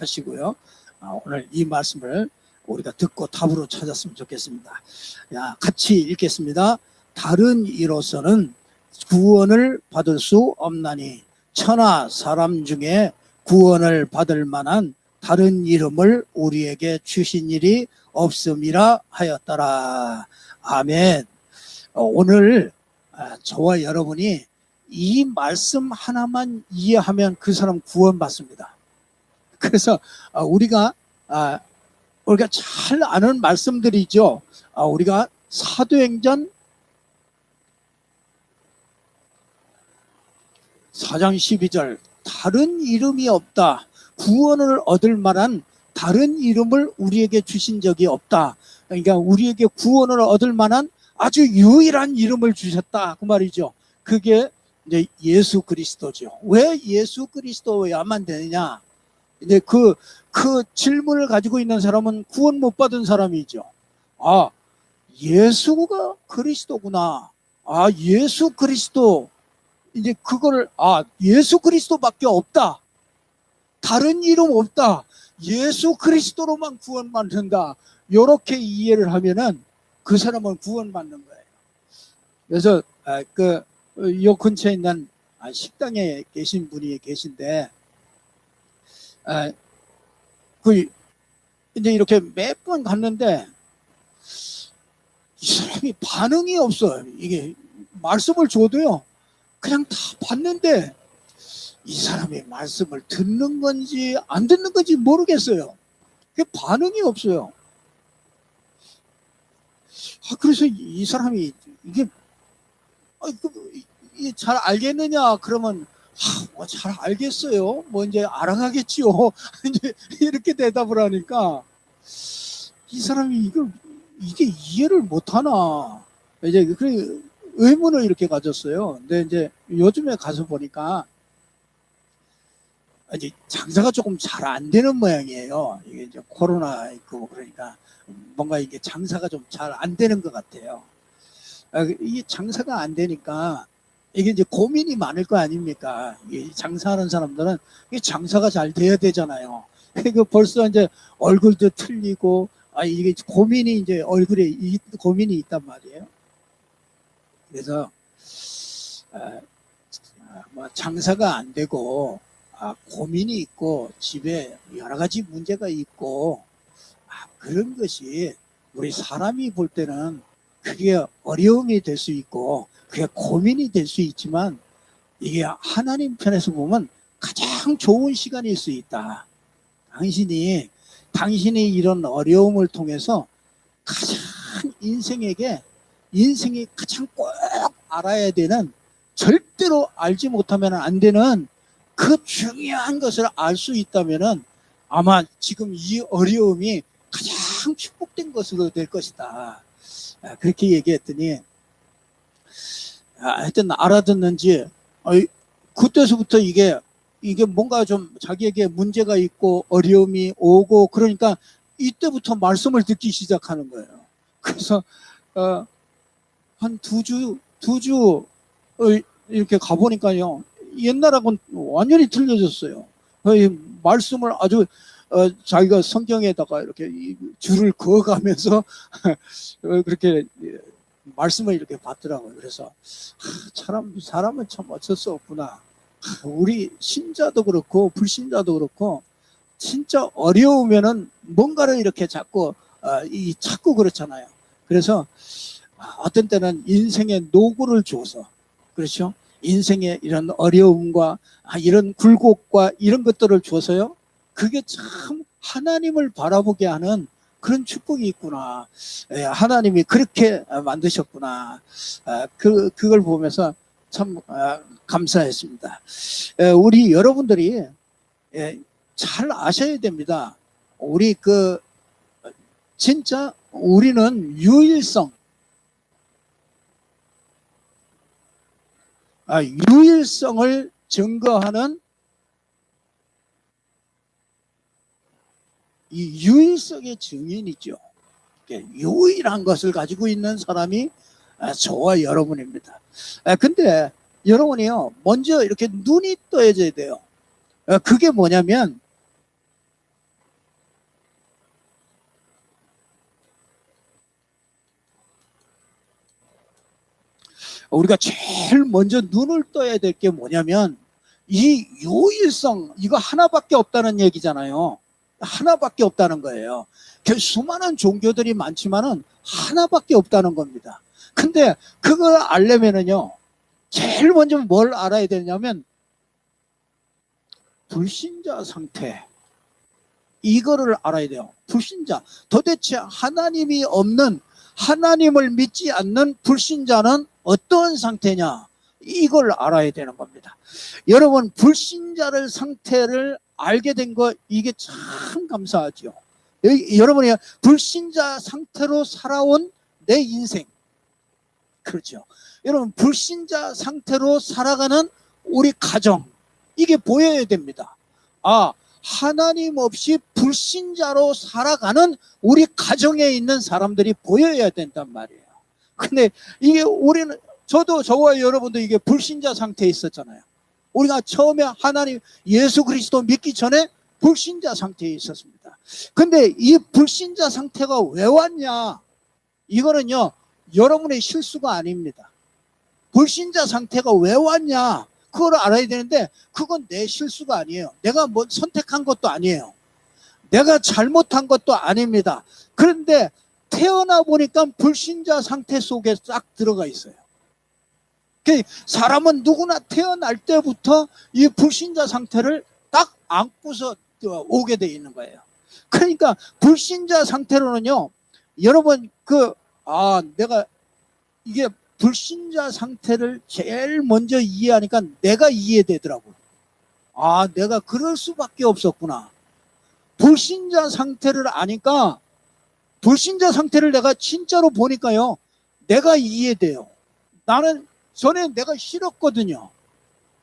하시고요. 오늘 이 말씀을 우리가 듣고 답으로 찾았으면 좋겠습니다. 같이 읽겠습니다. 다른 이로서는 구원을 받을 수 없나니 천하 사람 중에 구원을 받을 만한 다른 이름을 우리에게 주신 일이 없음이라 하였더라. 아멘. 오늘 저와 여러분이 이 말씀 하나만 이해하면 그 사람 구원받습니다. 그래서 우리가 잘 아는 말씀들이죠. 우리가 사도행전 4장 12절 다른 이름이 없다. 구원을 얻을 만한 다른 이름을 우리에게 주신 적이 없다. 그러니까 우리에게 구원을 얻을 만한 아주 유일한 이름을 주셨다. 그 말이죠. 그게 이제 예수 그리스도죠. 왜 예수 그리스도야만 되느냐? 이제 그 질문을 가지고 있는 사람은 구원 못 받은 사람이죠. 예수가 그리스도구나. 예수 그리스도. 이제 그거를, 예수 그리스도밖에 없다. 다른 이름 없다. 예수 그리스도로만 구원받는다. 이렇게 이해를 하면은 그 사람은 구원받는 거예요. 그래서, 요 근처에 있는 식당에 계신 분이 계신데, 이제 이렇게 몇 번 갔는데, 이 사람이 반응이 없어요. 이게 말씀을 줘도요, 그냥 다 봤는데, 이 사람이 말씀을 듣는 건지 안 듣는 건지 모르겠어요. 그게 반응이 없어요. 그래서 이 사람이 이게 잘 알겠느냐? 그러면 잘 알겠어요. 이제 알아가겠지요. 이제 이렇게 대답을 하니까 이 사람이 이게 이해를 못하나? 이제 그 의문을 이렇게 가졌어요. 근데 이제 요즘에 가서 보니까 이제 장사가 조금 잘 안 되는 모양이에요. 이게 이제 코로나 있고 그러니까 뭔가 이게 장사가 좀 잘 안 되는 것 같아요. 이게 장사가 안 되니까 이게 이제 고민이 많을 거 아닙니까? 장사하는 사람들은 이게 장사가 잘 돼야 되잖아요. 그 벌써 이제 얼굴도 틀리고 이게 고민이 이제 얼굴에 고민이 있단 말이에요. 그래서 장사가 안 되고 고민이 있고 집에 여러 가지 문제가 있고 그런 것이 우리 사람이 볼 때는 그게 어려움이 될 수 있고 그게 고민이 될 수 있지만 이게 하나님 편에서 보면 가장 좋은 시간일 수 있다. 당신이 이런 어려움을 통해서 가장 인생이 가장 꼭 알아야 되는, 절대로 알지 못하면 안 되는 그 중요한 것을 알 수 있다면은 아마 지금 이 어려움이 가장 축복된 것으로 될 것이다. 그렇게 얘기했더니 하여튼 알아듣는지 그때서부터 이게 뭔가 좀 자기에게 문제가 있고 어려움이 오고 그러니까 이때부터 말씀을 듣기 시작하는 거예요. 그래서 한 두 주 이렇게 가보니까요, 옛날하고는 완전히 틀려졌어요. 말씀을 아주 자기가 성경에다가 이렇게 줄을 그어가면서 그렇게 말씀을 이렇게 받더라고요. 그래서 사람은 참 어쩔 수 없구나. 우리 신자도 그렇고 불신자도 그렇고 진짜 어려우면은 뭔가를 이렇게 자꾸 그렇잖아요. 그래서 어떤 때는 인생의 노고를 줘서, 그렇죠? 인생의 이런 어려움과 이런 굴곡과 이런 것들을 줘서요, 그게 참 하나님을 바라보게 하는 그런 축복이 있구나. 하나님이 그렇게 만드셨구나. 그걸 보면서 참 감사했습니다. 우리 여러분들이 잘 아셔야 됩니다. 진짜 우리는 유일성을 증거하는 이 유일성의 증인이죠. 유일한 것을 가지고 있는 사람이 저와 여러분입니다. 근데 여러분이요, 먼저 이렇게 눈이 떠져야 돼요. 그게 뭐냐면 우리가 제일 먼저 눈을 떠야 될 게 뭐냐면 이 유일성, 이거 하나밖에 없다는 얘기잖아요. 하나밖에 없다는 거예요. 수많은 종교들이 많지만은 하나밖에 없다는 겁니다. 근데 그걸 알려면은요, 제일 먼저 뭘 알아야 되냐면 불신자 상태, 이거를 알아야 돼요. 불신자, 도대체 하나님이 없는, 하나님을 믿지 않는 불신자는 어떤 상태냐, 이걸 알아야 되는 겁니다. 여러분, 불신자를 상태를 알게 된 거, 이게 참 감사하죠. 여러분이 불신자 상태로 살아온 내 인생, 그렇죠. 여러분, 불신자 상태로 살아가는 우리 가정, 이게 보여야 됩니다. 아, 하나님 없이 불신자로 살아가는 우리 가정에 있는 사람들이 보여야 된단 말이에요. 근데 이게 우리는, 저와 여러분도 이게 불신자 상태에 있었잖아요. 우리가 처음에 하나님, 예수 그리스도 믿기 전에 불신자 상태에 있었습니다. 근데 이 불신자 상태가 왜 왔냐? 이거는요, 여러분의 실수가 아닙니다. 불신자 상태가 왜 왔냐? 그걸 알아야 되는데, 그건 내 실수가 아니에요. 내가 뭐 선택한 것도 아니에요. 내가 잘못한 것도 아닙니다. 그런데 태어나 보니까 불신자 상태 속에 싹 들어가 있어요. 사람은 누구나 태어날 때부터 이 불신자 상태를 딱 안고서 오게 돼 있는 거예요. 그러니까 불신자 상태로는요, 여러분 내가 이게 불신자 상태를 제일 먼저 이해하니까 내가 이해되더라고요. 아, 내가 그럴 수밖에 없었구나. 불신자 상태를 아니까, 불신자 상태를 내가 진짜로 보니까요, 내가 이해돼요. 나는 전에 내가 싫었거든요.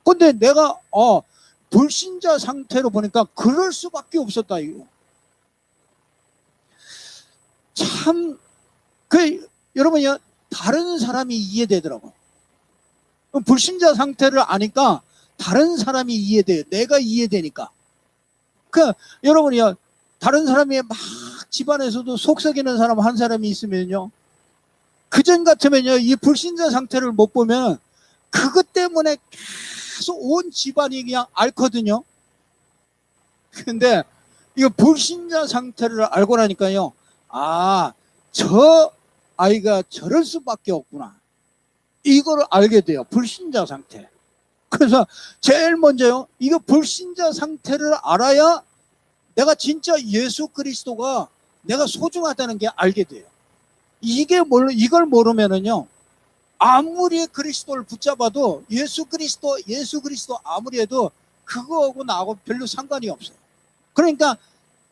근데 내가 불신자 상태로 보니까 그럴 수밖에 없었다, 이거. 참, 여러분이요, 다른 사람이 이해되더라고요. 불신자 상태를 아니까 다른 사람이 이해돼요. 내가 이해되니까. 여러분이요, 다른 사람이 막 집안에서도 속썩이는 사람 한 사람이 있으면요, 그전 같으면요, 이 불신자 상태를 못 보면 그것 때문에 계속 온 집안이 그냥 앓거든요. 근데 이거 불신자 상태를 알고 나니까요, 아, 저 아이가 저럴 수밖에 없구나, 이걸 알게 돼요. 불신자 상태. 그래서 제일 먼저요, 이거 불신자 상태를 알아야 내가 진짜 예수 그리스도가 내가 소중하다는 게 알게 돼요. 이걸 모르면은요, 아무리 그리스도를 붙잡아도 예수 그리스도 아무리 해도 그거하고 나하고 별로 상관이 없어요. 그러니까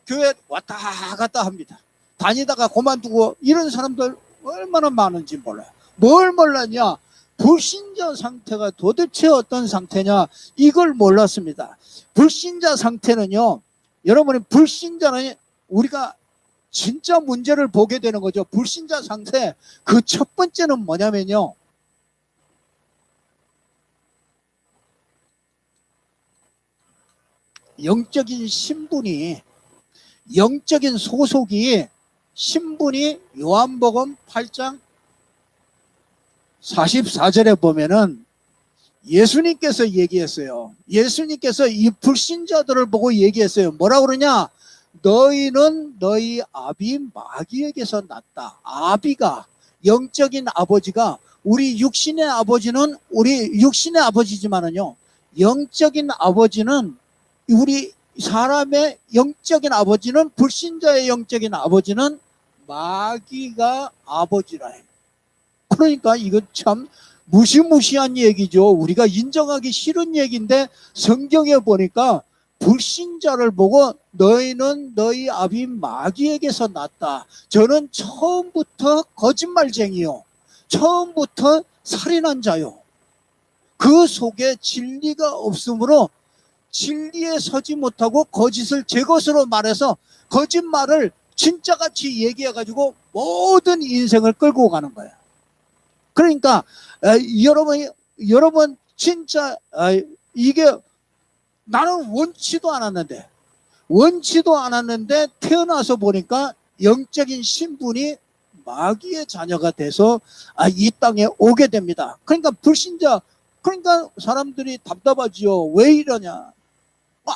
교회 왔다 갔다 합니다. 다니다가 그만두고 이런 사람들 얼마나 많은지 몰라요. 뭘 몰랐냐? 불신자 상태가 도대체 어떤 상태냐? 이걸 몰랐습니다. 불신자 상태는요, 여러분이 불신자는 우리가 진짜 문제를 보게 되는 거죠. 불신자 상태, 그 첫 번째는 뭐냐면요, 영적인 신분이, 영적인 소속이, 신분이 요한복음 8장 44절에 보면은 예수님께서 얘기했어요. 예수님께서 이 불신자들을 보고 얘기했어요. 뭐라 그러냐? 너희는 너희 아비 마귀에게서 났다. 아비가, 영적인 아버지가, 우리 육신의 아버지는 우리 육신의 아버지지만은요, 영적인 아버지는, 우리 사람의 영적인 아버지는, 불신자의 영적인 아버지는 마귀가 아버지라 해요. 그러니까 이거 참 무시무시한 얘기죠. 우리가 인정하기 싫은 얘기인데 성경에 보니까 불신자를 보고 너희는 너희 아비 마귀에게서 났다. 저는 처음부터 거짓말쟁이요, 처음부터 살인한 자요, 그 속에 진리가 없으므로 진리에 서지 못하고 거짓을 제 것으로 말해서 거짓말을 진짜같이 얘기해가지고 모든 인생을 끌고 가는 거예요. 그러니까 여러분 진짜 이게 나는 원치도 않았는데 태어나서 보니까 영적인 신분이 마귀의 자녀가 돼서 이 땅에 오게 됩니다. 그러니까 불신자, 그러니까 사람들이 답답하지요. 왜 이러냐?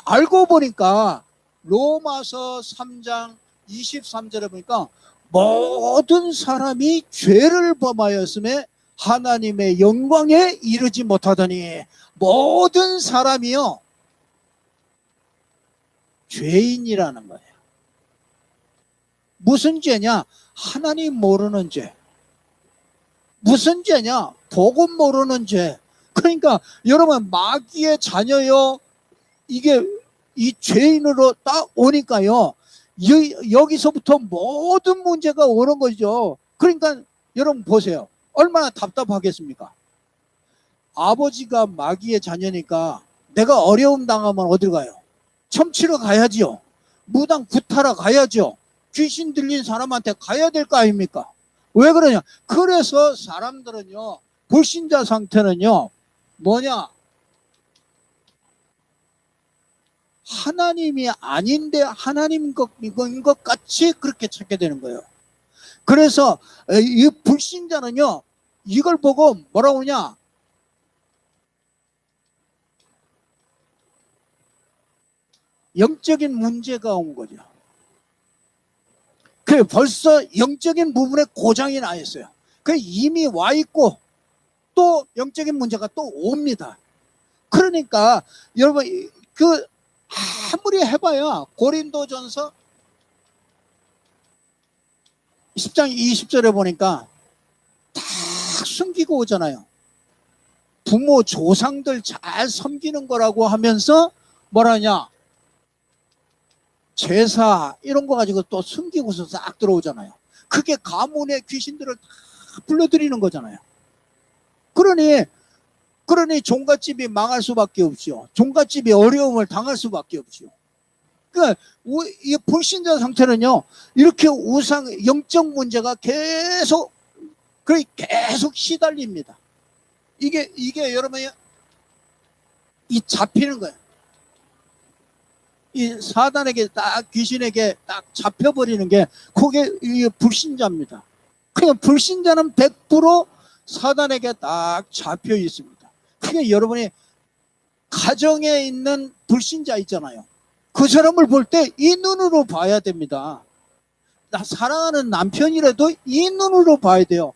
알고 보니까 로마서 3장 23절에 보니까 모든 사람이 죄를 범하였음에 하나님의 영광에 이르지 못하더니, 모든 사람이요 죄인이라는 거예요. 무슨 죄냐? 하나님 모르는 죄. 무슨 죄냐? 복음 모르는 죄. 그러니까 여러분, 마귀의 자녀요, 이게 이 죄인으로 딱 오니까요, 여기서부터 모든 문제가 오는 거죠. 그러니까 여러분 보세요. 얼마나 답답하겠습니까? 아버지가 마귀의 자녀니까 내가 어려움 당하면 어딜 가요? 점치러 가야지요. 무당 구타러 가야죠. 귀신 들린 사람한테 가야 될 거 아닙니까? 왜 그러냐? 그래서 사람들은요, 불신자 상태는요, 뭐냐? 하나님이 아닌데 하나님인 것 같이 그렇게 찾게 되는 거예요. 그래서 이 불신자는요, 이걸 보고 뭐라고 하냐? 영적인 문제가 온 거죠. 그 벌써 영적인 부분에 고장이 나 있어요. 그 이미 와 있고 또 영적인 문제가 또 옵니다. 그러니까 여러분, 그 아무리 해봐야 고린도전서 10장 20절에 보니까 다 숨기고 오잖아요. 부모 조상들 잘 섬기는 거라고 하면서 뭐라냐, 제사 이런 거 가지고 또 숨기고서 싹 들어오잖아요. 그게 가문의 귀신들을 다 불러들이는 거잖아요. 그러니 종갓집이 망할 수밖에 없죠. 종갓집이 어려움을 당할 수밖에 없죠. 그러니까 이 불신자 상태는요, 이렇게 우상 영적 문제가 계속 시달립니다. 이게 여러분, 이 잡히는 거예요. 이 사단에게 딱, 귀신에게 딱 잡혀버리는 게 그게 이 불신자입니다. 그냥 불신자는 100% 사단에게 딱 잡혀 있습니다. 그게 여러분이 가정에 있는 불신자 있잖아요. 그 사람을 볼 때 이 눈으로 봐야 됩니다. 나 사랑하는 남편이라도 이 눈으로 봐야 돼요.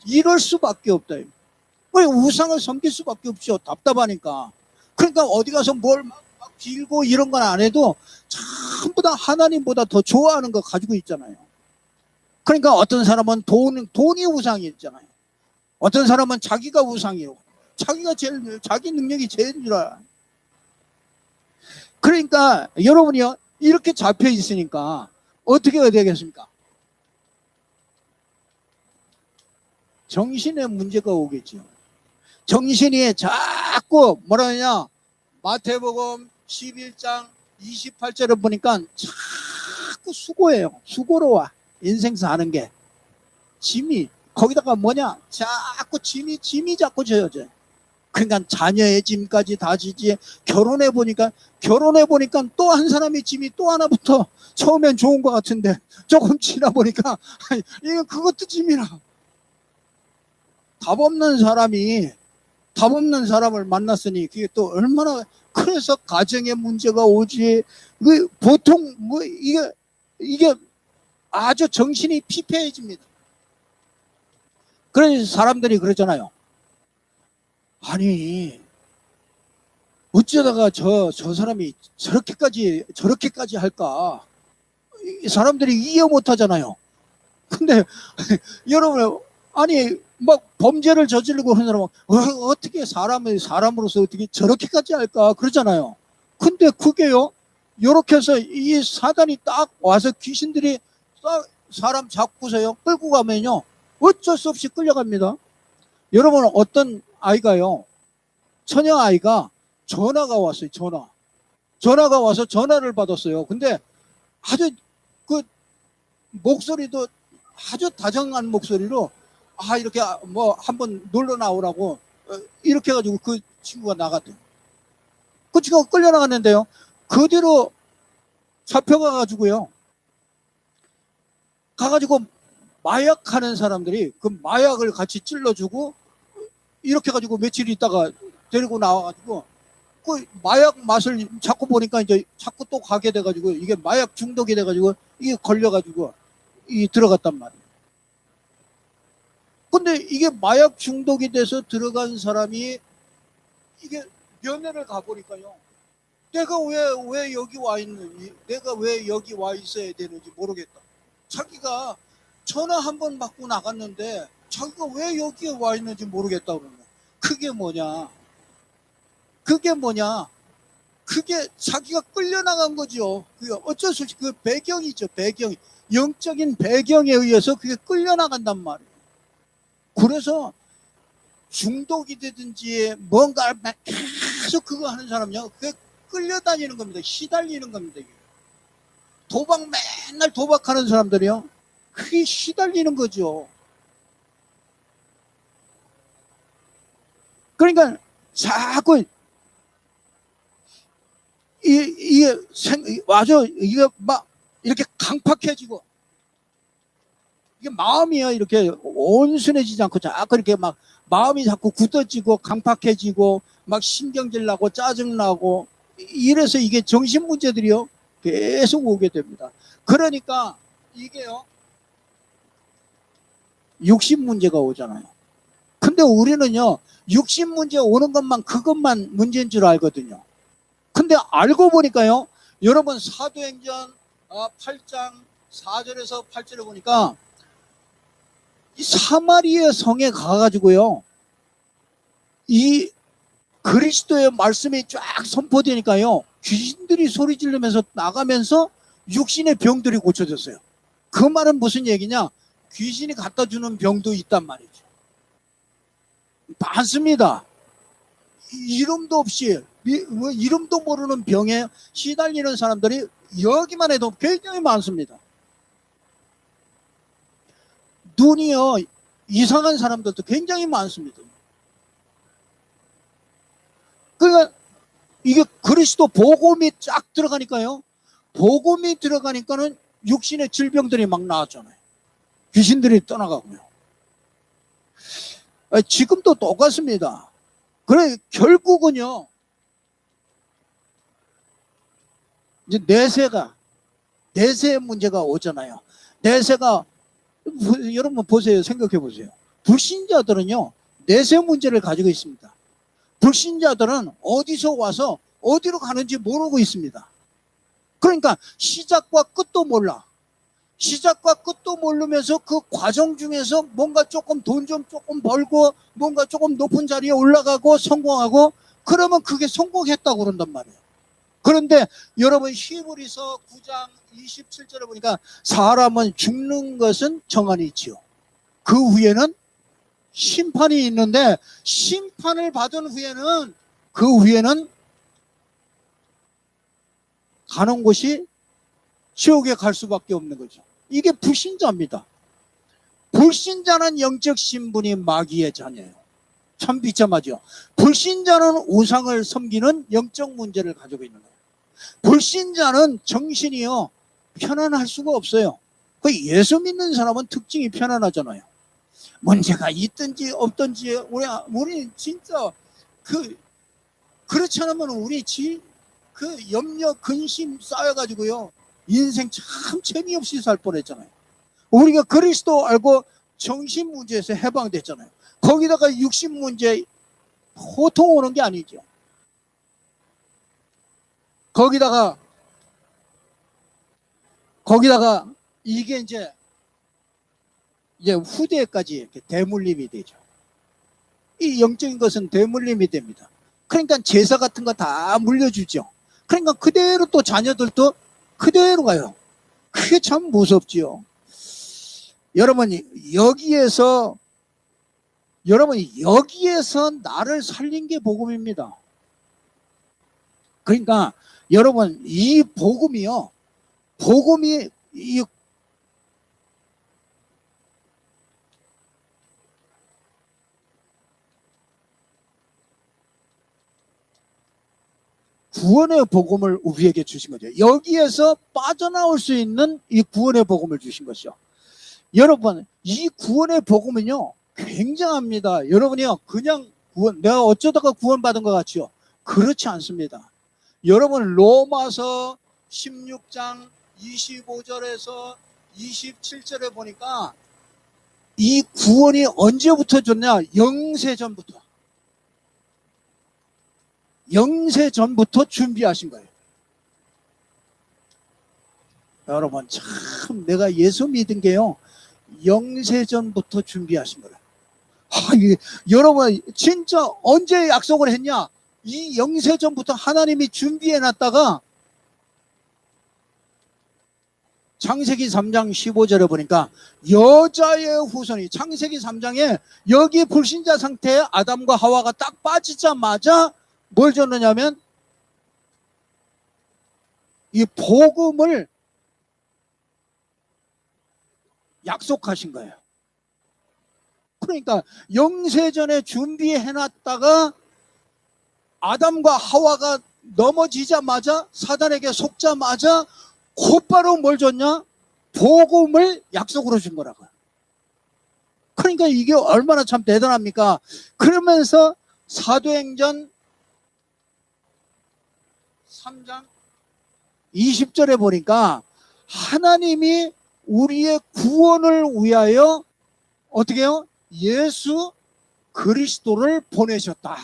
이럴 수밖에 없다. 왜 우상을 섬길 수밖에 없죠. 답답하니까. 그러니까 어디 가서 뭘 막 빌고 이런 건 안 해도 전부 다 하나님보다 더 좋아하는 거 가지고 있잖아요. 그러니까 어떤 사람은 돈이 우상이 있잖아요. 어떤 사람은 자기가 우상이고, 자기 능력이 제일 줄 알아. 그러니까 여러분이요, 이렇게 잡혀 있으니까 어떻게 해야 되겠습니까? 정신에 문제가 오겠죠. 정신이 자꾸 뭐라 하냐, 마태복음 11장 28절을 보니까 자꾸 수고해요. 수고로 와. 인생 사는 게. 짐이, 거기다가 뭐냐, 자꾸 짐이 자꾸 져요. 그러니까 자녀의 짐까지 다 지지. 결혼해 보니까 또 한 사람의 짐이 또 하나 붙어. 처음엔 좋은 것 같은데 조금 지나 보니까 이거 그것도 짐이라. 답 없는 사람을 만났으니 그게 또 얼마나, 그래서 가정에 문제가 오지. 보통 이게 아주 정신이 피폐해집니다. 그래서 사람들이 그러잖아요. 아니, 어쩌다가 저 사람이 저렇게까지 할까? 사람들이 이해 못 하잖아요. 근데 여러분, 아니, 막 범죄를 저지르고 하는 사람은 어떻게 사람으로서 어떻게 저렇게까지 할까? 그러잖아요. 근데 그게요, 요렇게 해서 이 사단이 딱 와서 귀신들이 딱 사람 잡고서요, 끌고 가면요, 어쩔 수 없이 끌려갑니다. 여러분, 어떤 아이가요, 처녀 아이가 전화가 왔어요. 전화가 와서 전화를 받았어요. 근데 아주 그 목소리도 아주 다정한 목소리로 이렇게 뭐 한번 놀러 나오라고 이렇게 해가지고 그 친구가 나갔대요. 그 친구가 끌려나갔는데요, 그 뒤로 잡혀가가지고요, 가가지고 마약하는 사람들이 그 마약을 같이 찔러주고 이렇게 가지고 며칠 있다가 데리고 나와가지고 그 마약 맛을 자꾸 보니까 이제 자꾸 또 가게 돼가지고 이게 마약 중독이 돼가지고 이게 걸려가지고 이 들어갔단 말이에요. 근데 이게 마약 중독이 돼서 들어간 사람이 이게 면회를 가보니까요. 내가 왜 여기 와 있는지, 내가 왜 여기 와 있어야 되는지 모르겠다. 자기가 전화 한 번 받고 나갔는데 자기가 왜 여기에 와 있는지 모르겠다 그러는 거야. 그게 뭐냐? 그게 자기가 끌려나간 거죠. 그게 어쩔 수 없이 그 배경이죠. 배경. 영적인 배경에 의해서 그게 끌려나간단 말이에요. 그래서 중독이 되든지 뭔가 계속 그거 하는 사람은요. 그게 끌려다니는 겁니다. 시달리는 겁니다. 맨날 도박하는 사람들이요. 그게 시달리는 거죠. 그러니까 자꾸 이게 이게 막 이렇게 강팍해지고 이게 마음이요 이렇게 온순해지지 않고 자꾸 이렇게 막 마음이 자꾸 굳어지고 강팍해지고 막 신경질 나고 짜증 나고 이래서 이게 정신 문제들이요 계속 오게 됩니다. 그러니까 이게요 육신 문제가 오잖아요. 근데 우리는요 육신 문제 오는 것만 그것만 문제인 줄 알거든요. 근데 알고 보니까요 여러분 사도행전 8장 4절에서 8절에 보니까 이 사마리아 성에 가가지고요 이 그리스도의 말씀이 쫙 선포되니까요 귀신들이 소리 지르면서 나가면서 육신의 병들이 고쳐졌어요. 그 말은 무슨 얘기냐? 귀신이 갖다 주는 병도 있단 말이죠. 많습니다. 이름도 없이 이름도 모르는 병에 시달리는 사람들이 여기만 해도 굉장히 많습니다. 눈이요 이상한 사람들도 굉장히 많습니다. 그러니까 이게 그리스도 복음이 쫙 들어가니까요 복음이 들어가니까는 육신의 질병들이 막 나왔잖아요. 귀신들이 떠나가고요. 지금도 똑같습니다. 그래 결국은요 이제 내세 문제가 오잖아요. 내세가 여러분 보세요. 생각해 보세요. 불신자들은요 내세 문제를 가지고 있습니다. 불신자들은 어디서 와서 어디로 가는지 모르고 있습니다. 그러니까 시작과 끝도 몰라. 시작과 끝도 모르면서 그 과정 중에서 뭔가 조금 돈 좀 조금 벌고 뭔가 조금 높은 자리에 올라가고 성공하고 그러면 그게 성공했다고 그런단 말이에요. 그런데 여러분 히브리서 9장 27절에 보니까 사람은 죽는 것은 정한이 있지요. 그 후에는 심판이 있는데 심판을 받은 후에는 그 후에는 가는 곳이 지옥에 갈 수밖에 없는 거죠. 이게 불신자입니다. 불신자는 영적 신분이 마귀의 자녀예요. 참 비참하죠. 불신자는 우상을 섬기는 영적 문제를 가지고 있는 거예요. 불신자는 정신이요 편안할 수가 없어요. 그 예수 믿는 사람은 특징이 편안하잖아요. 문제가 있든지 없든지 우리 진짜 그렇지 않으면 우리 그 염려 근심 쌓여가지고요 인생 참 재미없이 살 뻔했잖아요. 우리가 그리스도 알고 정신 문제에서 해방됐잖아요. 거기다가 육신 문제 호통 오는 게 아니죠. 거기다가 이게 이제 후대까지 이렇게 대물림이 되죠. 이 영적인 것은 대물림이 됩니다. 그러니까 제사 같은 거 다 물려주죠. 그러니까 그대로 또 자녀들도 그대로 가요. 그게 참 무섭지요. 여러분이 여기에서 나를 살린 게 복음입니다. 그러니까 여러분 이 복음이요. 복음이 이 구원의 복음을 우리에게 주신 거죠. 여기에서 빠져나올 수 있는 이 구원의 복음을 주신 것이죠. 여러분, 이 구원의 복음은요, 굉장합니다. 여러분이요, 그냥 내가 어쩌다가 구원받은 것 같지요? 그렇지 않습니다. 여러분, 로마서 16장 25절에서 27절에 보니까 이 구원이 언제부터 줬냐? 영세전부터. 영세전부터 준비하신 거예요. 여러분, 참 내가 예수 믿은 게요, 영세전부터 준비하신 거예요. 여러분, 진짜 언제 약속을 했냐? 이 영세전부터 하나님이 준비해놨다가 창세기 3장 15절에 보니까 여자의 후손이, 창세기 3장에 여기 불신자 상태에 아담과 하와가 딱 빠지자마자 뭘 줬느냐면 이 복음을 약속하신 거예요. 그러니까 영세전에 준비해놨다가 아담과 하와가 넘어지자마자, 사단에게 속자마자 곧바로 뭘 줬냐? 복음을 약속으로 준 거라고요. 그러니까 이게 얼마나 참 대단합니까? 그러면서 사도행전 3장 20절에 보니까 하나님이 우리의 구원을 위하여 어떻게 해요? 예수 그리스도를 보내셨다.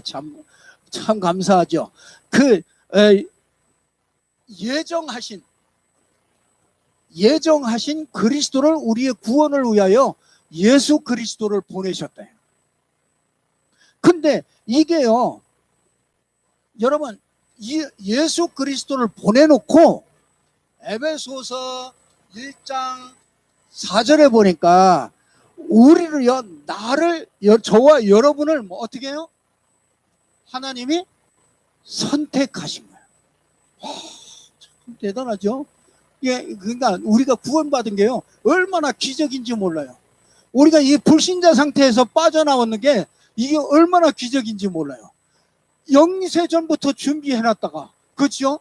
참 감사하죠. 예정하신 그리스도를, 우리의 구원을 위하여 예수 그리스도를 보내셨다. 근데 이게요, 여러분, 예수 그리스도를 보내놓고 에베소서 1장 4절에 보니까 우리를요, 저와 여러분을 어떻게 해요? 하나님이 선택하신 거예요. 참 대단하죠? 예, 그러니까 우리가 구원받은 게요, 얼마나 기적인지 몰라요. 우리가 이 불신자 상태에서 빠져나오는 게 이게 얼마나 기적인지 몰라요. 영세전부터 준비해놨다가, 그렇죠?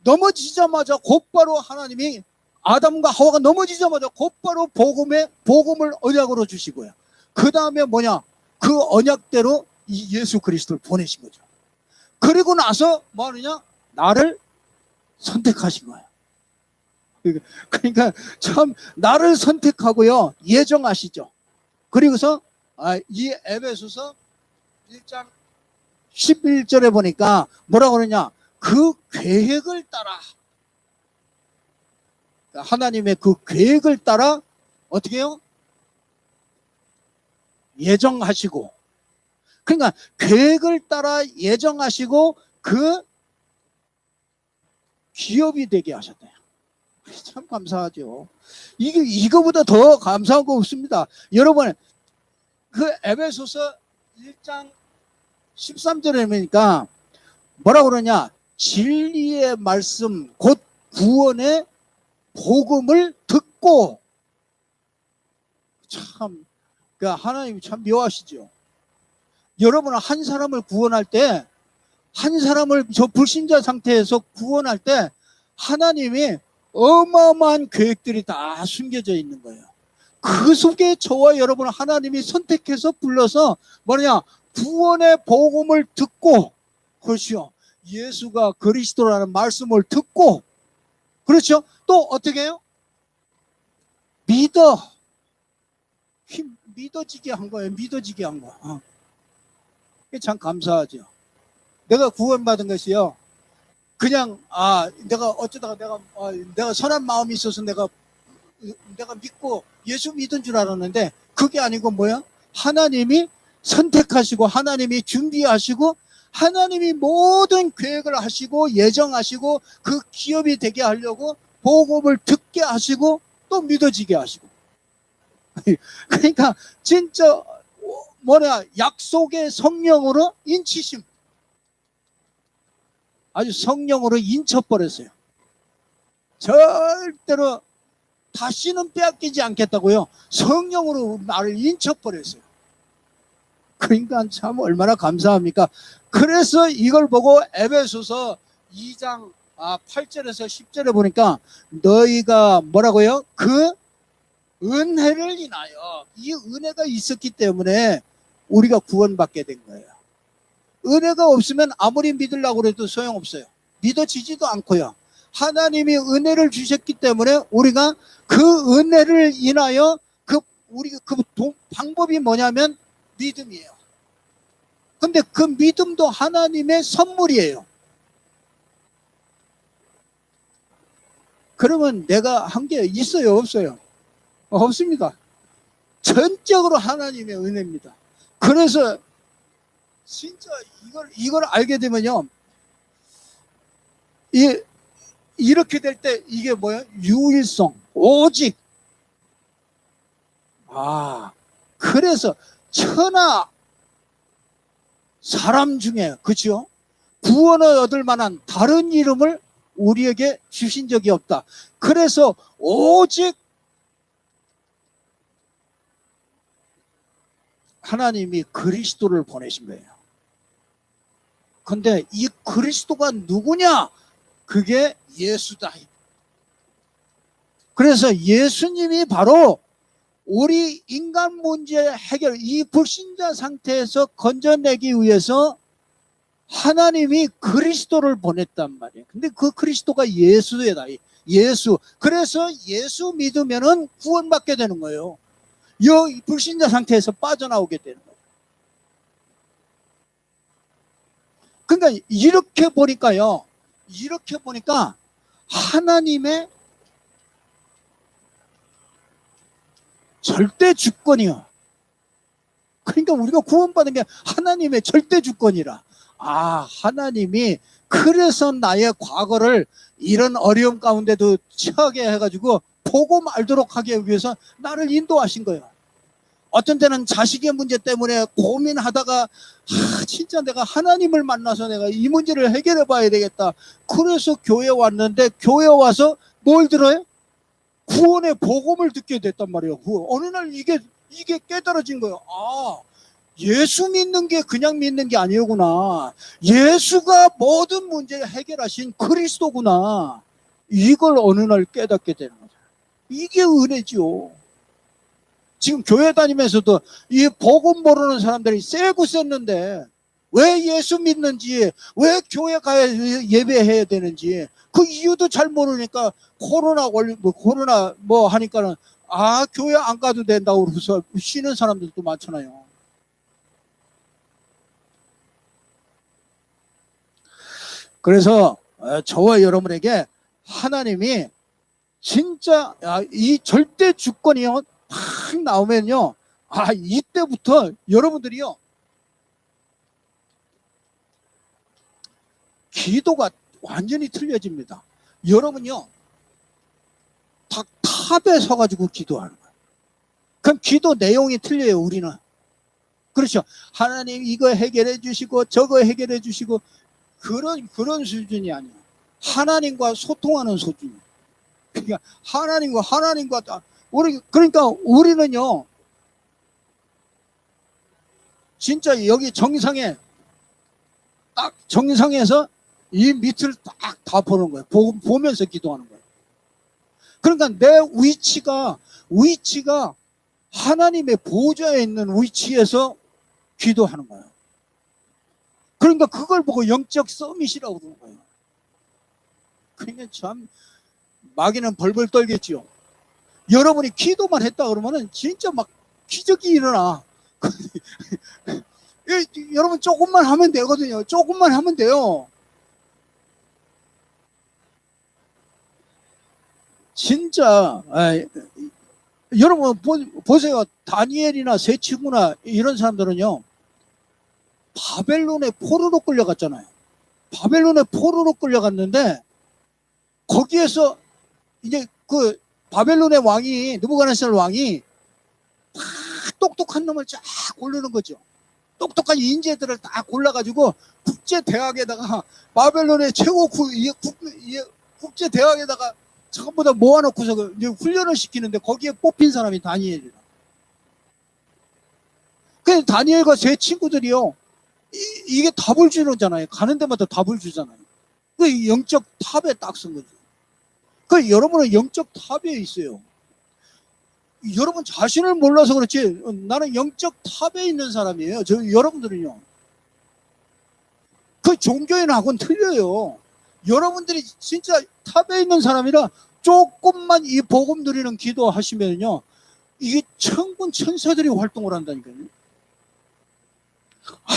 넘어지자마자 곧바로 하나님이, 아담과 하와가 넘어지자마자 곧바로 복음을 언약으로 주시고요. 그 다음에 뭐냐? 그 언약대로 이 예수 그리스도를 보내신 거죠. 그리고 나서 뭐 하느냐? 나를 선택하신 거예요. 그러니까 참 나를 선택하고요, 예정하시죠. 그리고서 이 에베소서 1장 11절에 보니까 뭐라고 그러냐? 그 계획을 따라, 하나님의 그 계획을 따라 어떻게 해요? 예정하시고, 그러니까 계획을 따라 예정하시고 그 기업이 되게 하셨대요. 참 감사하죠. 이거보다 더 감사한 거 없습니다. 여러분, 그 에베소서 1장 13절에 보니까 뭐라고 그러냐? 진리의 말씀, 곧 구원의 복음을 듣고, 참, 하나님이 참 묘하시죠. 여러분은 한 사람을 구원할 때, 한 사람을 저 불신자 상태에서 구원할 때 하나님이 어마어마한 계획들이 다 숨겨져 있는 거예요. 그 속에 저와 여러분을 하나님이 선택해서 불러서 뭐냐? 구원의 복음을 듣고, 그렇죠? 예수가 그리스도라는 말씀을 듣고, 그렇죠? 또 어떻게 해요? 믿어지게 한 거예요. 믿어지게 한 거. 참 감사하죠. 내가 구원받은 것이요, 그냥 내가 어쩌다가 내가 선한 마음이 있어서 내가 믿고 예수 믿은 줄 알았는데, 그게 아니고 뭐야? 하나님이 선택하시고 하나님이 준비하시고 하나님이 모든 계획을 하시고 예정하시고 그 기업이 되게 하려고 복음을 듣게 하시고 또 믿어지게 하시고. 그러니까 진짜 약속의 성령으로 인치심, 아주 성령으로 인쳐버렸어요. 절대로 다시는 빼앗기지 않겠다고요. 성령으로 나를 인쳐버렸어요. 그러니까 참 얼마나 감사합니까? 그래서 이걸 보고 에베소서 2장 8절에서 10절에 보니까 너희가 뭐라고요? 그 은혜를 인하여, 이 은혜가 있었기 때문에 우리가 구원받게 된 거예요. 은혜가 없으면 아무리 믿으려고 해도 소용없어요. 믿어지지도 않고요. 하나님이 은혜를 주셨기 때문에 우리가 그 은혜를 인하여 방법이 뭐냐면 믿음이에요. 근데 그 믿음도 하나님의 선물이에요. 그러면 내가 한 게 있어요, 없어요? 없습니다. 전적으로 하나님의 은혜입니다. 그래서 진짜 이걸 알게 되면요, 이렇게 될 때 이게 뭐야? 유일성, 오직. 그래서 천하 사람 중에, 그죠? 구원을 얻을 만한 다른 이름을 우리에게 주신 적이 없다. 그래서 오직 하나님이 그리스도를 보내신 거예요. 근데 이 그리스도가 누구냐? 그게 예수다. 그래서 예수님이 바로 우리 인간 문제 해결, 이 불신자 상태에서 건져내기 위해서 하나님이 그리스도를 보냈단 말이에요. 근데 그 그리스도가 예수다. 예수. 그래서 예수 믿으면은 구원받게 되는 거예요. 이 불신자 상태에서 빠져나오게 되는 거예요. 그러니까 이렇게 보니까요, 하나님의 절대 주권이요. 그러니까 우리가 구원받은 게 하나님의 절대 주권이라. 하나님이 그래서 나의 과거를 이런 어려움 가운데도 처하게 해가지고 보고 말도록 하기 위해서 나를 인도하신 거예요. 어떤 때는 자식의 문제 때문에 고민하다가 진짜 내가 하나님을 만나서 내가 이 문제를 해결해 봐야 되겠다. 그래서 교회 왔는데, 교회 와서 뭘 들어요? 구원의 복음을 듣게 됐단 말이에요. 어느 날 이게 깨달아진 거예요. 예수 믿는 게 그냥 믿는 게 아니구나. 예수가 모든 문제를 해결하신 그리스도구나. 이걸 어느 날 깨닫게 되는 거죠. 이게 은혜죠. 지금 교회 다니면서도 이 복음 모르는 사람들이 세고 셌는데 왜 예수 믿는지, 왜 교회 가야 예배해야 되는지 그 이유도 잘 모르니까 코로나 하니까는 교회 안 가도 된다고 그러면서 쉬는 사람들도 많잖아요. 그래서 저와 여러분에게 하나님이 진짜 이 절대 주권이요 탁 나오면요, 이때부터 여러분들이요 기도가 완전히 틀려집니다. 여러분요 탑에 서가지고 기도하는 거예요. 그럼 기도 내용이 틀려요. 우리는 그렇죠. 하나님 이거 해결해 주시고 저거 해결해 주시고 그런 수준이 아니에요. 하나님과 소통하는 수준. 그러니까 하나님과 그러니까 우리는요 진짜 여기 정상에서 이 밑을 딱 다 보는 거예요. 보면서 기도하는 거예요. 그러니까 내 위치가 하나님의 보좌에 있는 위치에서 기도하는 거예요. 그러니까 그걸 보고 영적 서밋이라고 그러는 거예요. 그러니까 참 마귀는 벌벌 떨겠지요. 여러분이 기도만 했다 그러면은 진짜 막 기적이 일어나. 여러분 조금만 하면 되거든요. 조금만 하면 돼요. 진짜 여러분 보세요. 다니엘이나 세 친구나 이런 사람들은요 바벨론의 포로로 끌려갔잖아요. 바벨론의 포로로 끌려갔는데 거기에서 이제 그 바벨론의 왕이 느부갓네살 왕이 다 똑똑한 놈을 쫙 고르는 거죠. 똑똑한 인재들을 다 골라가지고 국제대학에다가 바벨론의 최고 국제대학에다가 전부 다 모아놓고서 이제 훈련을 시키는데 거기에 뽑힌 사람이 다니엘이라. 그래서 다니엘과 세 친구들이요 이게 답을 주잖아요. 가는 데마다 답을 주잖아요. 그 영적 탑에 딱 쓴 거죠. 그 여러분은 영적 탑에 있어요. 여러분 자신을 몰라서 그렇지 나는 영적 탑에 있는 사람이에요. 여러분들은요. 그 종교인하고는 틀려요. 여러분들이 진짜 탑에 있는 사람이라 조금만 이 복음 누리는 기도하시면요. 이게 천군 천사들이 활동을 한다니까요.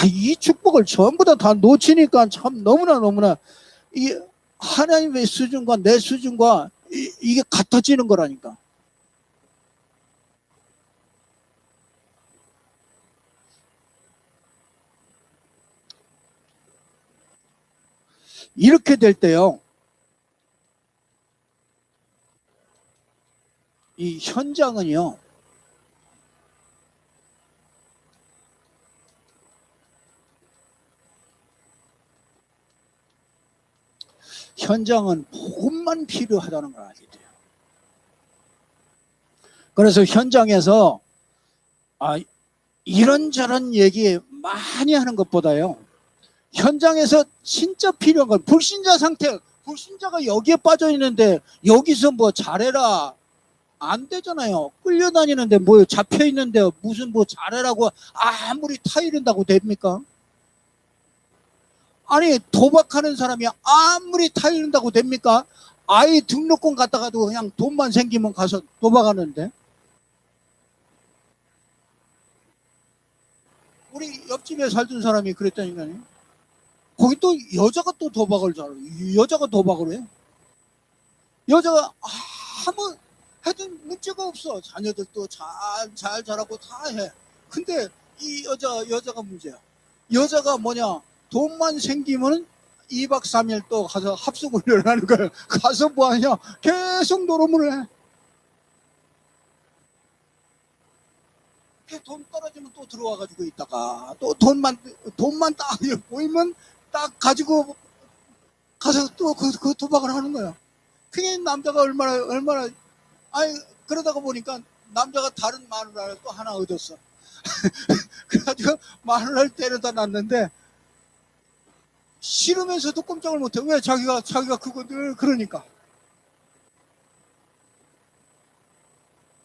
이 축복을 전부 다 놓치니까 참 너무나 이 하나님의 수준과 내 수준과 이게 같아지는 거라니까. 이렇게 될 때요. 이 현장은요. 현장은 복음만 필요하다는 걸 알게 돼요. 그래서 현장에서 이런저런 얘기 많이 하는 것보다요. 현장에서 진짜 필요한 건 불신자 상태, 불신자가 여기에 빠져 있는데 여기서 뭐 잘해라 안 되잖아요. 끌려다니는데 뭐 잡혀 있는데 무슨 뭐 잘해라고 아무리 타이른다고 됩니까? 아니 도박하는 사람이 아무리 타이른다고 됩니까? 아이 등록금 갖다가도 그냥 돈만 생기면 가서 도박하는데. 우리 옆집에 살던 사람이 그랬다니까요. 거기 또 여자가 또 도박을 잘해요. 여자가 도박을 해. 여자가 아무 해도 문제가 없어. 자녀들도 잘 자라고 다 해. 근데 이 여자가 문제야. 여자가 뭐냐, 돈만 생기면 2박 3일 또 가서 합숙훈련을 하는 거예요. 가서 뭐 하냐, 계속 노름을 해. 돈 떨어지면 또 들어와가지고 있다가 또 돈만 딱 보이면 딱 가지고 가서 또 그 도박을 하는 거야. 그게 남자가 얼마나 그러다가 보니까 남자가 다른 마누라를 또 하나 얻었어. 그래가지고 마누라를 데려다 놨는데 싫으면서도 꼼짝을 못해. 왜? 자기가 그거 늘 그러니까.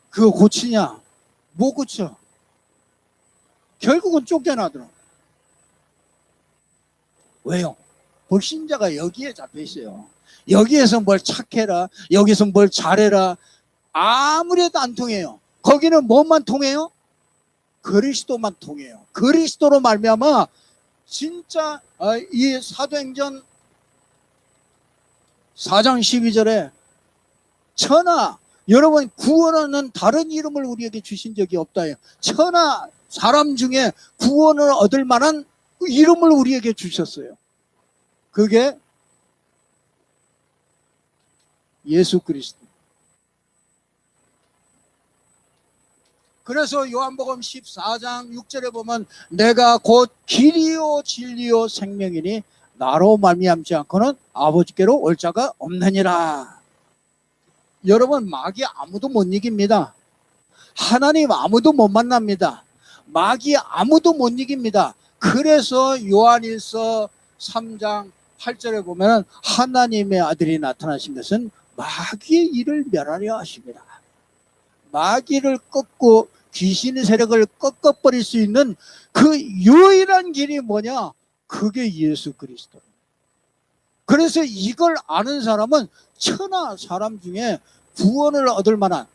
그거 고치냐? 못 고쳐. 결국은 쫓겨나더라. 왜요? 불신자가 여기에 잡혀 있어요. 여기에서 뭘 착해라, 여기서 뭘 잘해라, 아무리 해도 안 통해요. 거기는 뭐만 통해요? 그리스도만 통해요. 그리스도로 말미암아 진짜 이 사도행전 4장 12절에 천하, 여러분 구원하는 다른 이름을 우리에게 주신 적이 없다요. 천하 사람 중에 구원을 얻을 만한 그 이름을 우리에게 주셨어요. 그게 예수 그리스도. 그래서 요한복음 14장 6절에 보면 내가 곧 길이요 진리요 생명이니 나로 말미암지 않고는 아버지께로 올 자가 없느니라. 여러분, 마귀 아무도 못 이깁니다. 하나님 아무도 못 만납니다. 마귀 아무도 못 이깁니다. 그래서 요한일서 3장 8절에 보면 하나님의 아들이 나타나신 것은 마귀의 일을 멸하려 하십니다. 마귀를 꺾고 귀신의 세력을 꺾어버릴 수 있는 그 유일한 길이 뭐냐? 그게 예수 그리스도. 그래서 이걸 아는 사람은 천하 사람 중에 구원을 얻을 만한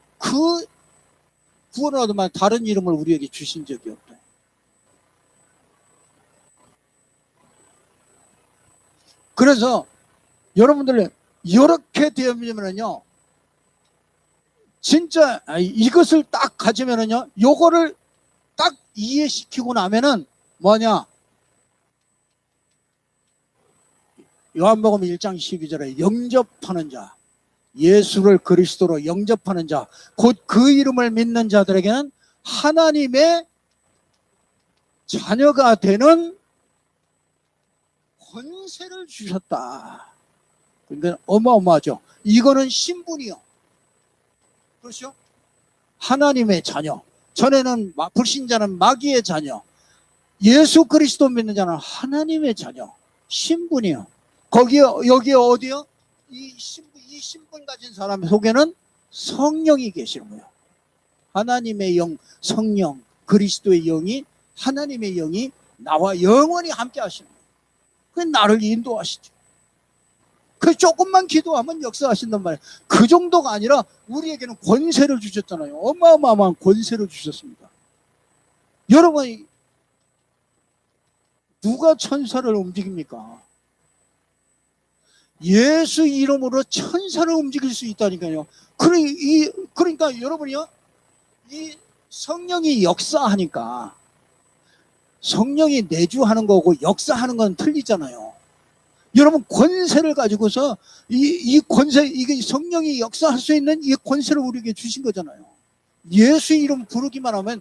다른 이름을 우리에게 주신 적이 없다. 그래서 여러분들 이렇게 되면은요, 진짜 이것을 딱 가지면은요, 요거를 딱 이해시키고 나면은 뭐냐? 요한복음 1장 12절에 영접하는 자, 예수를 그리스도로 영접하는 자, 곧 그 이름을 믿는 자들에게는 하나님의 자녀가 되는 권세를 주셨다. 그러니까 어마어마하죠. 이거는 신분이요. 그렇죠? 하나님의 자녀. 전에는 불신자는 마귀의 자녀. 예수 그리스도 믿는 자는 하나님의 자녀. 신분이요. 여기에 어디요? 이 신분 가진 사람 속에는 성령이 계시는 거예요. 하나님의 영, 성령, 그리스도의 영이, 하나님의 영이 나와 영원히 함께 하시는 거예요. 그 나를 인도하시죠. 그 조금만 기도하면 역사하신단 말이에요. 그 정도가 아니라 우리에게는 권세를 주셨잖아요. 어마어마한 권세를 주셨습니다. 여러분, 누가 천사를 움직입니까? 예수 이름으로 천사를 움직일 수 있다니까요. 그러니까 여러분이요, 이 성령이 역사하니까, 성령이 내주하는 거고 역사하는 건 틀리잖아요. 여러분, 권세를 가지고서 이 권세, 이게 성령이 역사할 수 있는 이 권세를 우리에게 주신 거잖아요. 예수 이름 부르기만 하면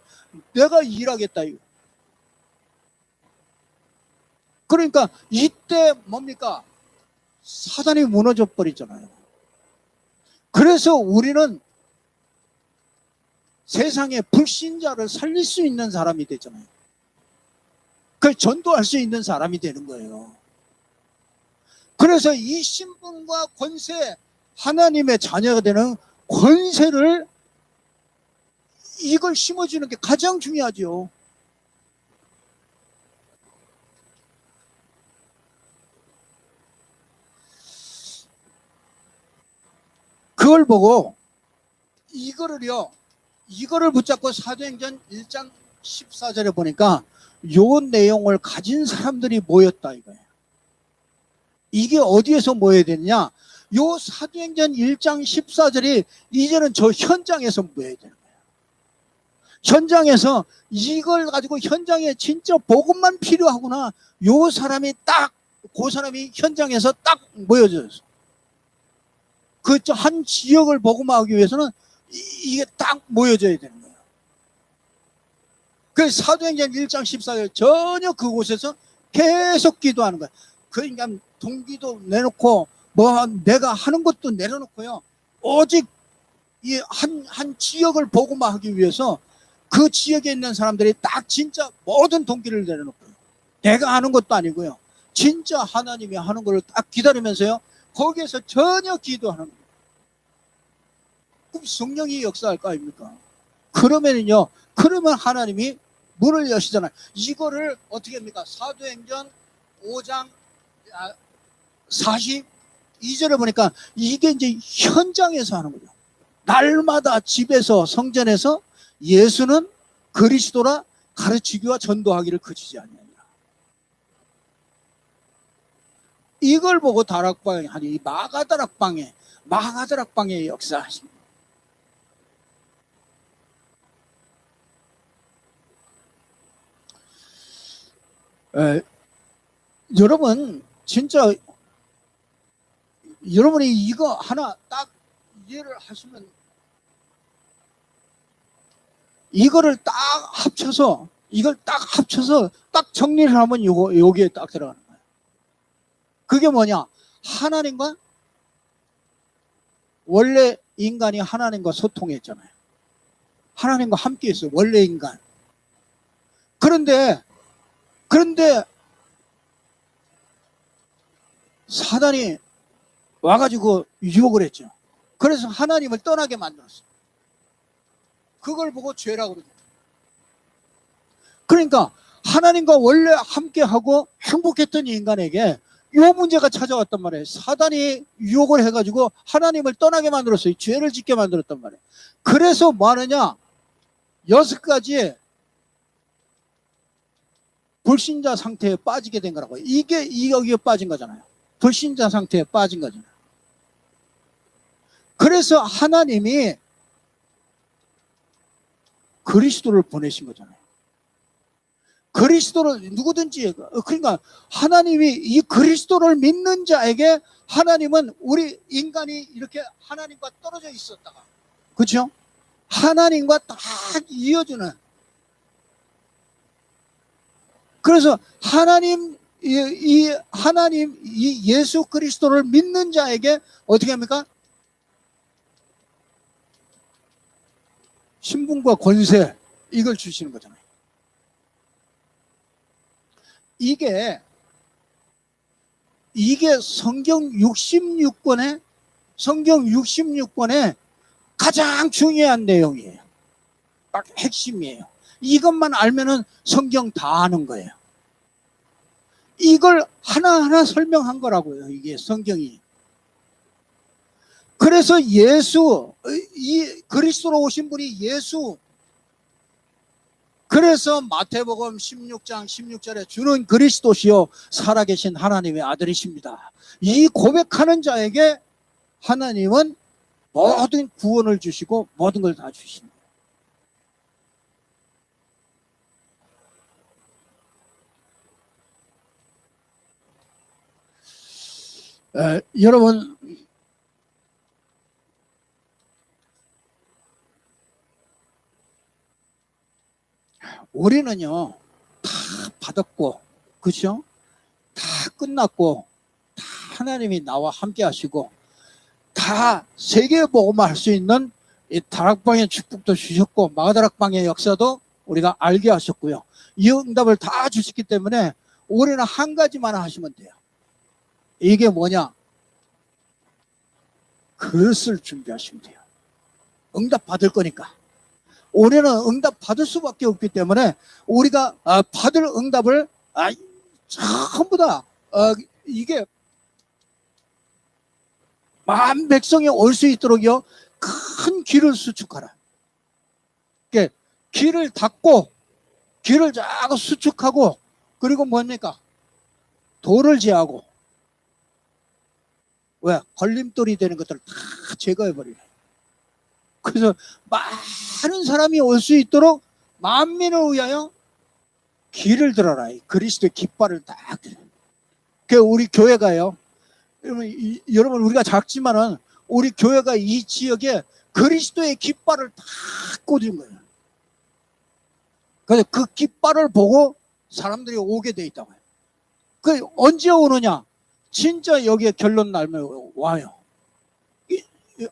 내가 일하겠다 이거. 그러니까 이때 뭡니까? 사단이 무너져 버리잖아요. 그래서 우리는 세상의 불신자를 살릴 수 있는 사람이 되잖아요. 그걸 전도할 수 있는 사람이 되는 거예요. 그래서 이 신분과 권세, 하나님의 자녀가 되는 권세를, 이걸 심어주는 게 가장 중요하죠. 그걸 보고 이거를 붙잡고 사도행전 1장 14절에 보니까 요 내용을 가진 사람들이 모였다 이거예요. 이게 어디에서 모여야 되느냐? 요 사도행전 1장 14절이 이제는 저 현장에서 모여야 되는 거예요. 현장에서 이걸 가지고 현장에 진짜 복음만 필요하구나. 요 사람이 그 사람이 현장에서 딱 모여졌어요. 그 한 지역을 복음화하기 위해서는 이게 딱 모여져야 되는 거예요. 그 사도행전 1장 14절 전혀 그곳에서 계속 기도하는 거예요. 그러니까 동기도 내놓고 내가 하는 것도 내려놓고요. 오직 이 한 지역을 복음화하기 위해서 그 지역에 있는 사람들이 딱 진짜 모든 동기를 내려놓고요. 내가 하는 것도 아니고요. 진짜 하나님이 하는 걸 딱 기다리면서요. 거기에서 전혀 기도하는 거예요. 그럼 성령이 역사할 거 아닙니까? 그러면 하나님이 문을 여시잖아요. 이거를 어떻게 합니까? 사도행전 5장 42절에 보니까 이게 이제 현장에서 하는 거죠. 날마다 집에서 성전에서 예수는 그리스도라 가르치기와 전도하기를 그치지 아니하니라. 이걸 보고 다락방에 하니 마가다락방에 역사하십니다. 여러분 진짜 여러분이 이거 하나 딱 이해를 하시면 이걸 딱 합쳐서 딱 정리를 하면 여기에 딱 들어가는 거예요. 그게 뭐냐? 하나님과 원래 인간이 하나님과 소통했잖아요. 하나님과 함께 했어요. 원래 인간. 그런데 사단이 와가지고 유혹을 했죠. 그래서 하나님을 떠나게 만들었어요. 그걸 보고 죄라고 그러죠. 그러니까 하나님과 원래 함께하고 행복했던 인간에게 이 문제가 찾아왔단 말이에요. 사단이 유혹을 해가지고 하나님을 떠나게 만들었어요. 죄를 짓게 만들었단 말이에요. 그래서 뭐 하느냐? 6가지 불신자 상태에 빠지게 된 거라고요. 이게 여기에 빠진 거잖아요. 불신자 상태에 빠진 거잖아요. 그래서 하나님이 그리스도를 보내신 거잖아요. 그리스도를 누구든지, 그러니까 하나님이 이 그리스도를 믿는 자에게 하나님은 우리 인간이 이렇게 하나님과 떨어져 있었다가, 그렇죠? 하나님과 딱 이어주는. 그래서 이 예수 그리스도를 믿는 자에게 어떻게 합니까? 신분과 권세, 이걸 주시는 거잖아요. 이게 성경 66권에 가장 중요한 내용이에요. 딱 핵심이에요. 이것만 알면은 성경 다 아는 거예요. 이걸 하나하나 설명한 거라고요, 이게 성경이. 그래서 예수, 이 그리스도로 오신 분이 예수. 그래서 마태복음 16장 16절에 주는 그리스도시요 살아계신 하나님의 아들이십니다. 이 고백하는 자에게 하나님은 모든 구원을 주시고 모든 걸 다 주십니다. 여러분, 우리는요 다 받았고, 그렇죠? 다 끝났고, 다 하나님이 나와 함께 하시고, 다 세계복음을 할 수 있는 이 다락방의 축복도 주셨고, 마가다락방의 역사도 우리가 알게 하셨고요. 이 응답을 다 주셨기 때문에 우리는 한 가지만 하시면 돼요. 이게 뭐냐? 그릇을 준비하시면 돼요. 응답 받을 거니까. 우리는 응답 받을 수밖에 없기 때문에 우리가 받을 응답을 전부 다 이게 만 백성이 올 수 있도록요 큰 길을 수축하라. 그러니까 길을 닫고 길을 쫙 수축하고, 그리고 뭡니까? 돌을 제하고, 왜? 걸림돌이 되는 것들을 다 제거해버리래. 그래서 많은 사람이 올 수 있도록 만민을 위하여 길을 들어라. 그리스도의 깃발을 딱 들어. 그 우리 교회가요. 여러분 우리가 작지만은 우리 교회가 이 지역에 그리스도의 깃발을 딱 꽂은 거예요. 그래서 그 깃발을 보고 사람들이 오게 돼 있다고요. 그 언제 오느냐? 진짜 여기에 결론 나면 와요.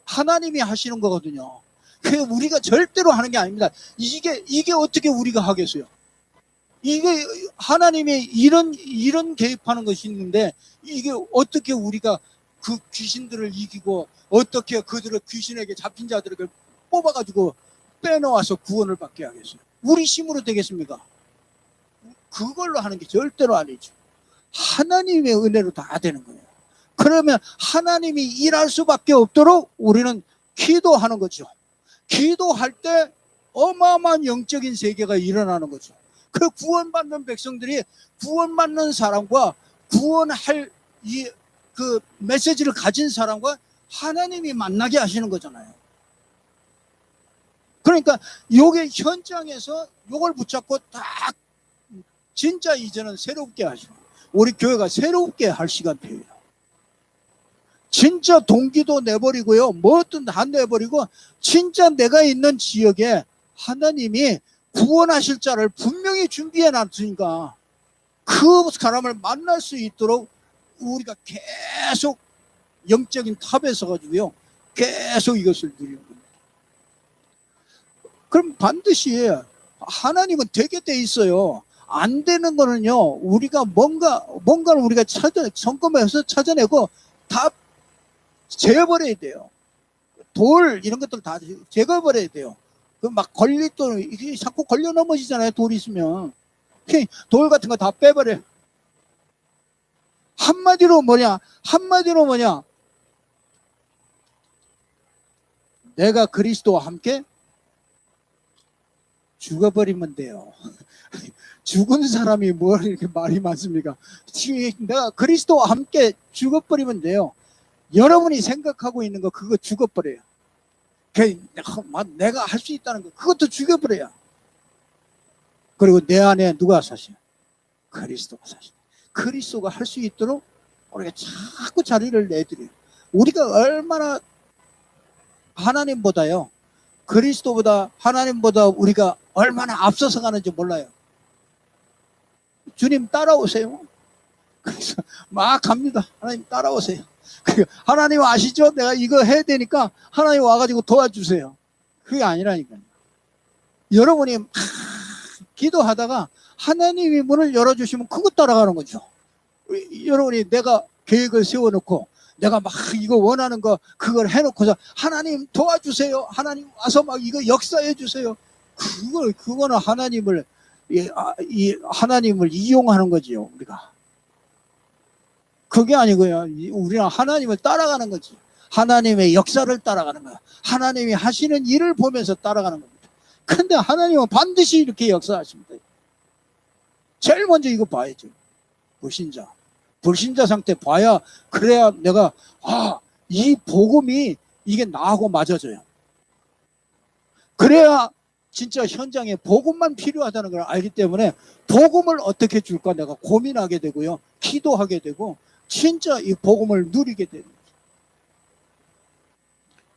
하나님이 하시는 거거든요. 그게 우리가 절대로 하는 게 아닙니다. 이게 어떻게 우리가 하겠어요? 이게 하나님이 이런 개입하는 것이 있는데, 이게 어떻게 우리가 그 귀신들을 이기고, 어떻게 그들을 귀신에게 잡힌 자들을 뽑아가지고 빼놓아서 구원을 받게 하겠어요? 우리 힘으로 되겠습니까? 그걸로 하는 게 절대로 아니죠. 하나님의 은혜로 다 되는 거예요. 그러면 하나님이 일할 수밖에 없도록 우리는 기도하는 거죠. 기도할 때 어마어마한 영적인 세계가 일어나는 거죠. 그 구원받는 백성들이 구원받는 사람과 구원할 그 메시지를 가진 사람과 하나님이 만나게 하시는 거잖아요. 그러니까 요게 현장에서 요걸 붙잡고 딱 진짜 이제는 새롭게 하시고, 우리 교회가 새롭게 할 시간표예요. 진짜 동기도 내버리고요, 뭐든 다 내버리고, 진짜 내가 있는 지역에 하나님이 구원하실 자를 분명히 준비해 놨으니까 그 사람을 만날 수 있도록 우리가 계속 영적인 탑에 서가지고요 계속 이것을 누리는 겁니다. 그럼 반드시 하나님은 되게 돼 있어요. 안 되는 거는요, 우리가 뭔가를 우리가 점검해서 찾아내고 다 제어버려야 돼요. 돌 이런 것들 다 제거해버려야 돼요. 그 막 이게 자꾸 걸려 넘어지잖아요. 돌 있으면 돌 같은 거 다 빼버려. 한마디로 뭐냐? 내가 그리스도와 함께 죽어버리면 돼요. 죽은 사람이 뭘 이렇게 말이 많습니까? 내가 그리스도와 함께 죽어버리면 돼요. 여러분이 생각하고 있는 거 그거 죽어버려요. 내가 할 수 있다는 거 그것도 죽여버려요. 그리고 내 안에 누가 사셔? 그리스도가 사셔. 그리스도가 할 수 있도록 우리가 자꾸 자리를 내드려요. 우리가 얼마나 하나님보다요, 그리스도보다 하나님보다 우리가 얼마나 앞서서 가는지 몰라요. 주님 따라오세요. 그래서 막 갑니다. 하나님 따라오세요. 하나님 아시죠? 내가 이거 해야 되니까 하나님 와가지고 도와주세요. 그게 아니라니까요. 여러분이 기도하다가 하나님이 문을 열어주시면 그거 따라가는 거죠. 여러분이 내가 계획을 세워놓고 내가 막 이거 원하는 거 그걸 해놓고서 하나님 도와주세요. 하나님 와서 막 이거 역사해 주세요. 그거는 하나님을 하나님을 이용하는 거지요, 우리가. 그게 아니고요. 우리는 하나님을 따라가는 거지. 하나님의 역사를 따라가는 거야. 하나님이 하시는 일을 보면서 따라가는 겁니다. 근데 하나님은 반드시 이렇게 역사하십니다. 제일 먼저 이거 봐야죠. 불신자 상태 봐야, 그래야 내가 이 복음이 이게 나하고 맞아져요. 그래야 진짜 현장에 복음만 필요하다는 걸 알기 때문에 복음을 어떻게 줄까 내가 고민하게 되고요. 기도하게 되고 진짜 이 복음을 누리게 되는 거죠.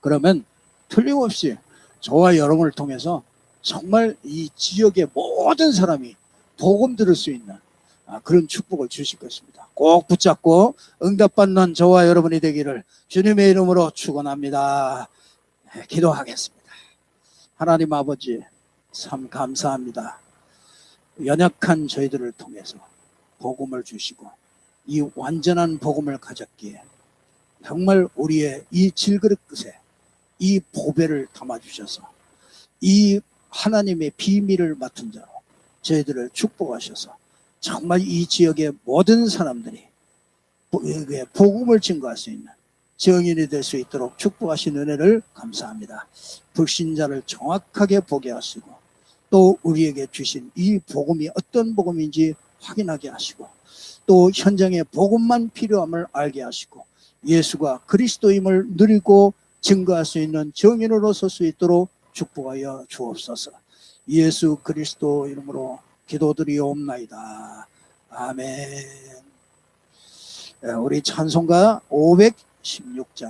그러면 틀림없이 저와 여러분을 통해서 정말 이 지역의 모든 사람이 복음 들을 수 있는 그런 축복을 주실 것입니다. 꼭 붙잡고 응답받는 저와 여러분이 되기를 주님의 이름으로 축원합니다. 기도하겠습니다. 하나님 아버지, 참 감사합니다. 연약한 저희들을 통해서 복음을 주시고 이 완전한 복음을 가졌기에 정말 우리의 이 질그릇 끝에 이 보배를 담아주셔서 이 하나님의 비밀을 맡은 자로 저희들을 축복하셔서 정말 이 지역의 모든 사람들이 복음을 증거할 수 있는 증인이 될 수 있도록 축복하신 은혜를 감사합니다. 불신자를 정확하게 보게 하시고 또 우리에게 주신 이 복음이 어떤 복음인지 확인하게 하시고 또 현장에 복음만 필요함을 알게 하시고 예수가 그리스도임을 누리고 증거할 수 있는 증인으로 설 수 있도록 축복하여 주옵소서. 예수 그리스도 이름으로 기도드리옵나이다. 아멘. 우리 찬송가 516장